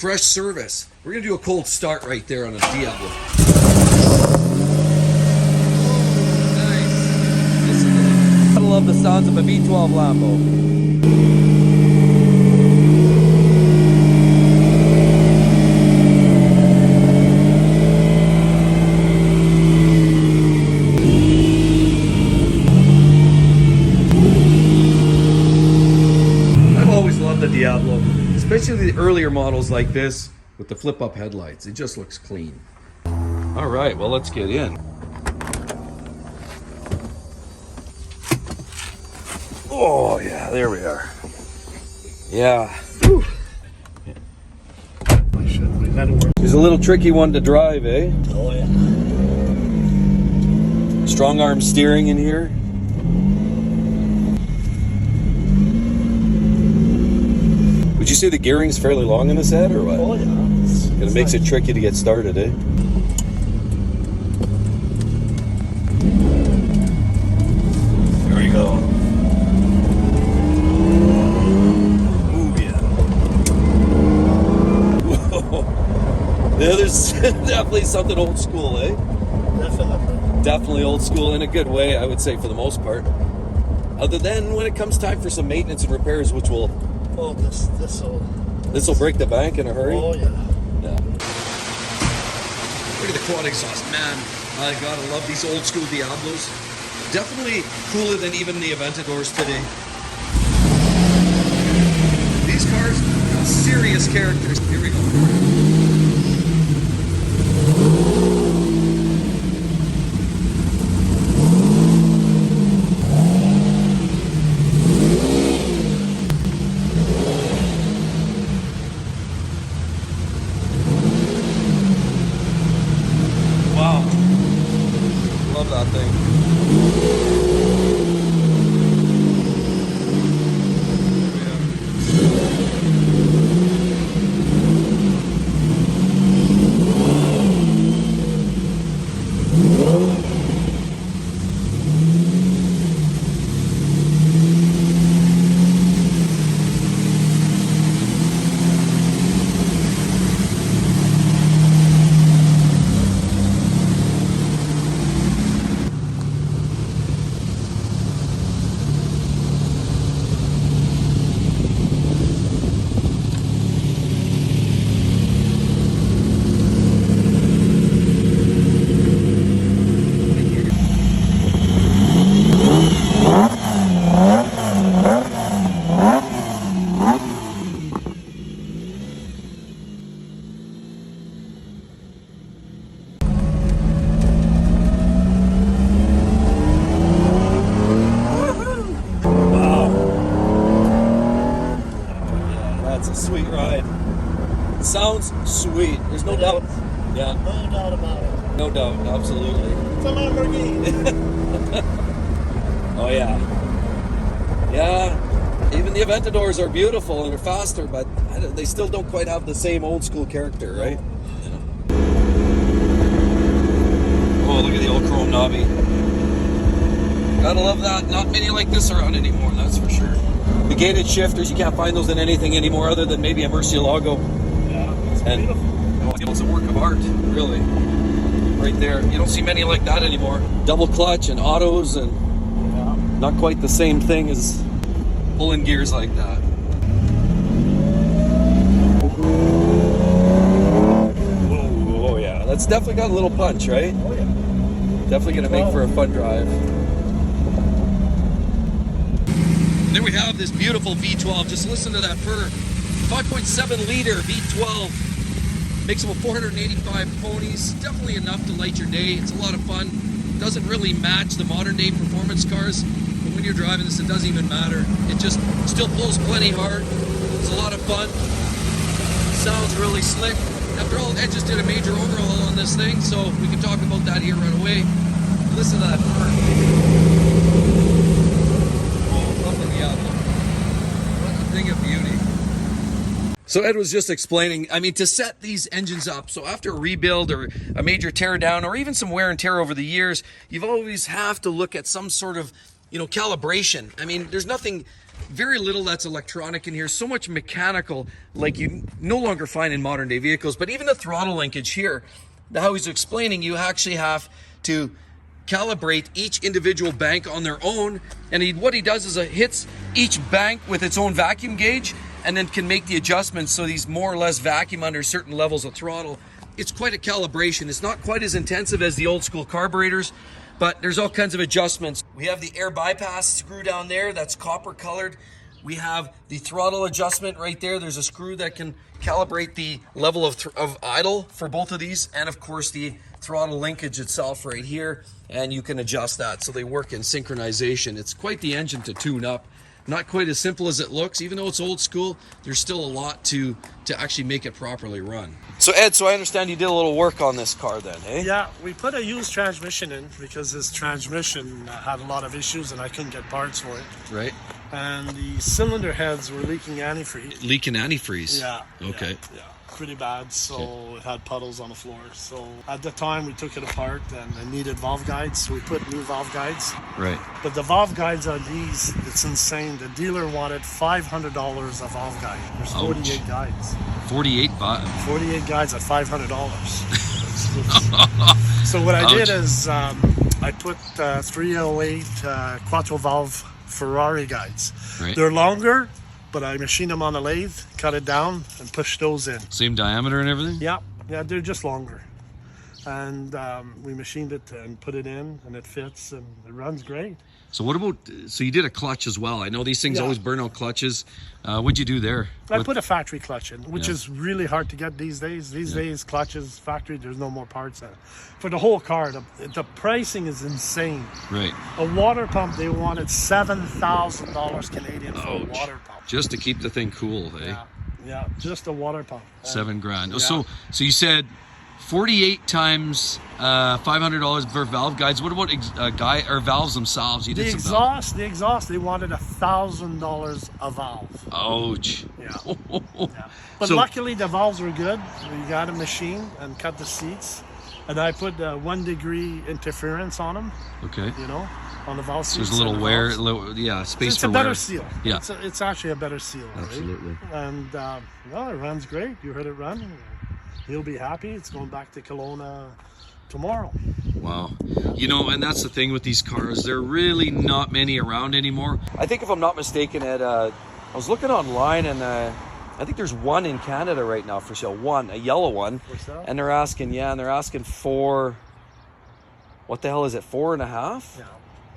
Fresh service. We're gonna do a cold start right there on a Diablo. Nice. I love the sounds of a V12 Lambo. The Diablo, especially the earlier models like this with the flip-up headlights. It just looks clean. All right, well, let's get in. Oh yeah, there we are. Yeah. Whew. It's a little tricky one to drive, eh? Oh yeah. Strong arm steering in here. Would you say the gearing's fairly long in this head, or what? Oh yeah. It makes it tricky to get started, eh? There we go. Ooh, yeah. Whoa. Yeah, there's definitely something old school, eh? Definitely. Definitely old school in a good way, I would say, for the most part. Other than when it comes time for some maintenance and repairs, which will... Oh, this will break the bank in a hurry. Oh yeah. Yeah. Look at the quad exhaust, man. I gotta love these old school Diablos. Definitely cooler than even the Aventadors today. These cars have serious characters. Here we go. Wow. Love that thing. Sweet ride. It sounds sweet. There's no doubt. Yeah. No doubt about it. No doubt. Absolutely. It's a Lamborghini. Oh yeah. Yeah. Even the Aventadors are beautiful and they're faster, but they still don't quite have the same old school character, right? Yeah. Oh, look at the old chrome knobby. Gotta love that. Not many like this around anymore, that's for sure. The gated shifters, you can't find those in anything anymore other than maybe a Murcielago. Yeah, it's beautiful. It's a work of art, really. Right there. You don't see many like that anymore. Double clutch and autos and not quite the same thing as pulling gears like that. Whoa, oh yeah. That's definitely got a little punch, right? Oh yeah. Definitely gonna make for a fun drive. There we have this beautiful V12. Just listen to that purr. 5.7 liter V12. Makes about 485 ponies. Definitely enough to light your day. It's a lot of fun. Doesn't really match the modern day performance cars. But when you're driving this, it doesn't even matter. It just still pulls plenty hard. It's a lot of fun. Sounds really slick. After all, Ed just did a major overhaul on this thing, so we can talk about that here right away. Listen to that purr. Of beauty. So Ed was just explaining, I mean, to set these engines up, so after a rebuild or a major tear down or even some wear and tear over the years, you've always have to look at some sort of, calibration. I mean, there's nothing very little that's electronic in here. So much mechanical, like you no longer find in modern day vehicles. But even the throttle linkage here, how he's explaining, you actually have to calibrate each individual bank on their own, and what he does is hits each bank with its own vacuum gauge and then can make the adjustments so these more or less vacuum under certain levels of throttle. It's quite a calibration. It's not quite as intensive as the old school carburetors, but there's all kinds of adjustments. We have the air bypass screw down there that's copper colored. We have the throttle adjustment right there. There's a screw that can calibrate the level of idle for both of these, and of course the throttle linkage itself right here, and you can adjust that so they work in synchronization. It's quite the engine to tune up. Not quite as simple as it looks. Even though it's old school, there's still a lot to actually make it properly run. So Ed, so I understand you did a little work on this car then, eh? Yeah, we put a used transmission in because this transmission had a lot of issues and I couldn't get parts for it. Right. And the cylinder heads were leaking antifreeze. Leaking antifreeze? Yeah. Okay. Yeah. Pretty bad, so it had puddles on the floor. So at the time we took it apart and it needed valve guides, so we put new valve guides. Right. But the valve guides on these, it's insane. The dealer wanted $500 a valve guide. There's 48 guides. 48 guides at $500. So what I did is I put 308 quattro valve Ferrari guides. Right. They're longer, but I machined them on a lathe, cut it down, and pushed those in. Same diameter and everything? Yeah, they're just longer. And we machined it and put it in, and it fits, and it runs great. So what about, so you did a clutch as well. I know these things always burn out clutches. What'd you do there? I put a factory clutch in, which is really hard to get these days. These days, clutches, factory, there's no more parts in it. For the whole car, the pricing is insane. Right. A water pump, they wanted $7,000 Canadian for a water pump. Just to keep the thing cool, eh? Yeah, just a water pump. $7,000. Yeah. So you said 48 times $500 for valve guides. What about valves themselves? You did The exhaust, they wanted $1,000 a valve. Ouch. Yeah. But so, luckily the valves were good. We got a machine and cut the seats, and I put 1 degree interference on them. Okay. You know, on the valve seats. So there's a little wear, space it's for a better wear. seal. Yeah. It's actually a better seal. Absolutely. Right? And it runs great. You heard it run. He'll be happy. It's going back to Kelowna tomorrow. Wow. You know, and that's the thing with these cars. There are really not many around anymore. I think if I'm not mistaken, Ed, I was looking online, and I think there's one in Canada right now for sale. One, a yellow one. What's that? And they're asking for, what the hell is it, 4.5? Yeah.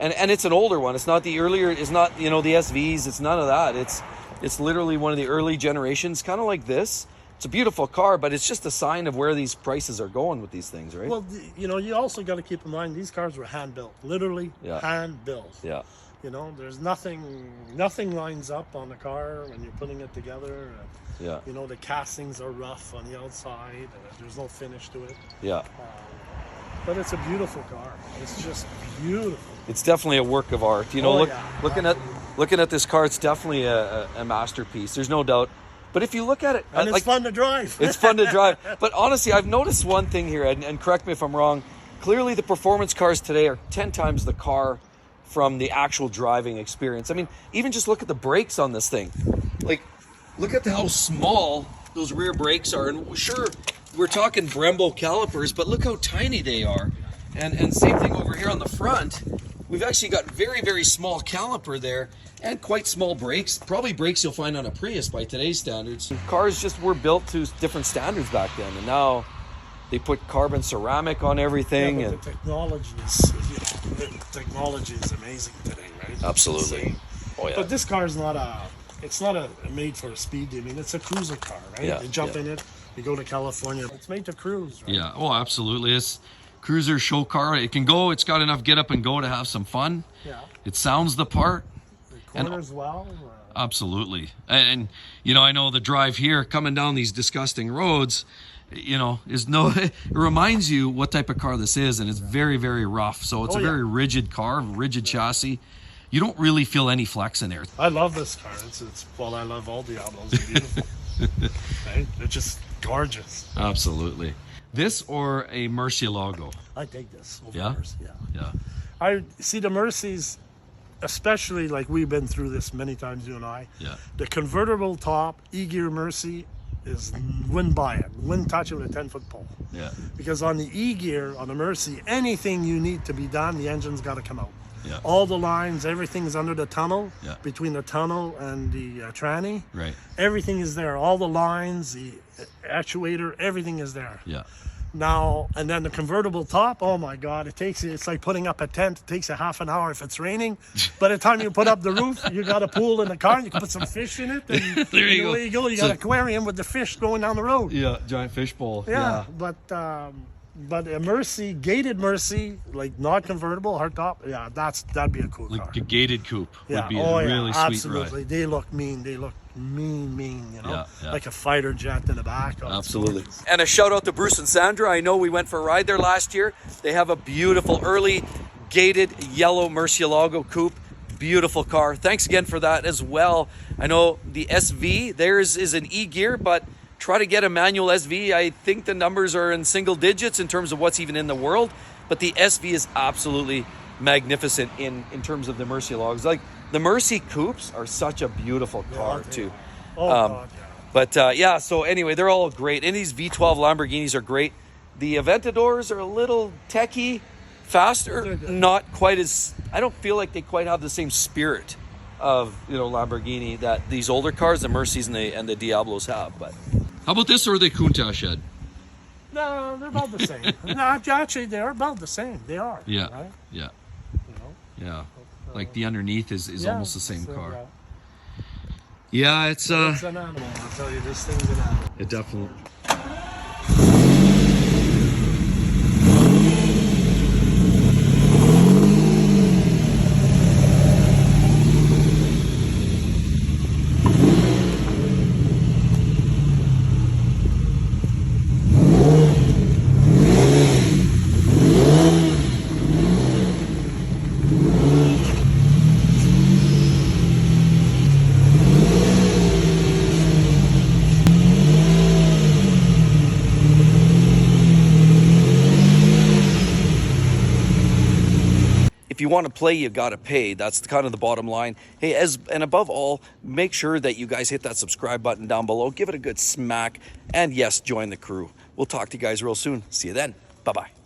And it's an older one. It's not the earlier, it's not, the SVs, it's none of that. It's literally one of the early generations, kind of like this. It's a beautiful car, but it's just a sign of where these prices are going with these things, right? Well, you also got to keep in mind these cars were hand built, literally hand built. Yeah. There's nothing lines up on the car when you're putting it together. And, the castings are rough on the outside, and there's no finish to it. Yeah. But it's a beautiful car. It's just beautiful. It's definitely a work of art. Looking at this car, it's definitely a masterpiece. There's no doubt. But if you look at it, and it's fun to drive. It's fun to drive. But honestly, I've noticed one thing here, and correct me if I'm wrong. Clearly, the performance cars today are 10 times the car from the actual driving experience. I mean, even just look at the brakes on this thing. Like, look at how small those rear brakes are. And sure, we're talking Brembo calipers, but look how tiny they are. And same thing over here on the front. We've actually got very, very small caliper there, and quite small brakes. Probably brakes you'll find on a Prius by today's standards. Cars just were built to different standards back then, and now they put carbon ceramic on everything. Yeah, but the technology is amazing today, right? Absolutely. Oh yeah. But this car is not made for a speed. I mean, it's a cruiser car, right? Yeah, you jump in it, you go to California. It's made to cruise, right? Yeah. Oh, absolutely. It's cruiser show car. It can go. It's got enough get up and go to have some fun. Yeah. It sounds the part. Corners well. Absolutely. And I know the drive here coming down these disgusting roads, it reminds you what type of car this is, and it's very, very rough. So it's a very rigid car, rigid chassis. You don't really feel any flex in there. I love this car. I love all Diablos. They're beautiful. Right? They're just gorgeous. Absolutely. This or a Murcielago? I take this over Yeah? Mercy. Yeah. I see the Mercies. especially like we've been through this many times, you and I. Yeah. The convertible top E-gear Mercy is wouldn't buy it, wouldn't touch it with a 10-foot pole. Yeah. Because on the E-gear, on the Mercy, anything you need to be done, the engine's got to come out. Yeah. All the lines, everything's under the tunnel, Yeah. between the tunnel and the tranny. Right. Everything is there. All the lines, the actuator, everything is there. Yeah. Now, and then the convertible top, oh my God, it's like putting up a tent. It takes a half an hour if it's raining. By the time you put up the roof, you got a pool in the car, and you can put some fish in it. And There you go. You got an aquarium with the fish going down the road. Yeah, giant fish bowl. Yeah. But a Mercy, gated Mercy, like not convertible, hardtop, yeah, that'd be a cool car. Like a gated coupe would be a oh, really yeah, sweet absolutely. ride. They look mean. They look mean, you know, Yeah. like a fighter jet in the back. Oh, Absolutely. And a shout out to Bruce and Sandra. I know we went for a ride there last year. They have a beautiful early gated yellow Murcielago coupe. Beautiful car. Thanks again for that as well. I know the SV, theirs is an E-gear, but try to get a manual SV. I think the numbers are in single digits in terms of what's even in the world, but the SV is absolutely magnificent in terms of the Murcielagos. Like the Mercy coupes are such a beautiful car too. Oh, God, yeah. But yeah, so anyway, they're all great. And these V12 Lamborghinis are great. The Aventadors are a little techy, faster, not quite as, I don't feel like they quite have the same spirit of, you know, Lamborghini that these older cars, the Mercies and the Diablos have. But How about this or the Countach, Ed? No, they're about the same. No, actually, they're about the same. They are. Yeah. Right? Yeah. You know? Yeah. Like the underneath is Yeah, almost the same so, car. yeah. Yeah, it's It's an animal. I'll tell you, this thing's an animal. it definitely. if you want to play, you got to pay. That's kind of the bottom line. Hey, and above all, make sure that you guys hit that subscribe button down below. Give it a good smack. And yes, join the crew. We'll talk to you guys real soon. See you then. Bye-bye.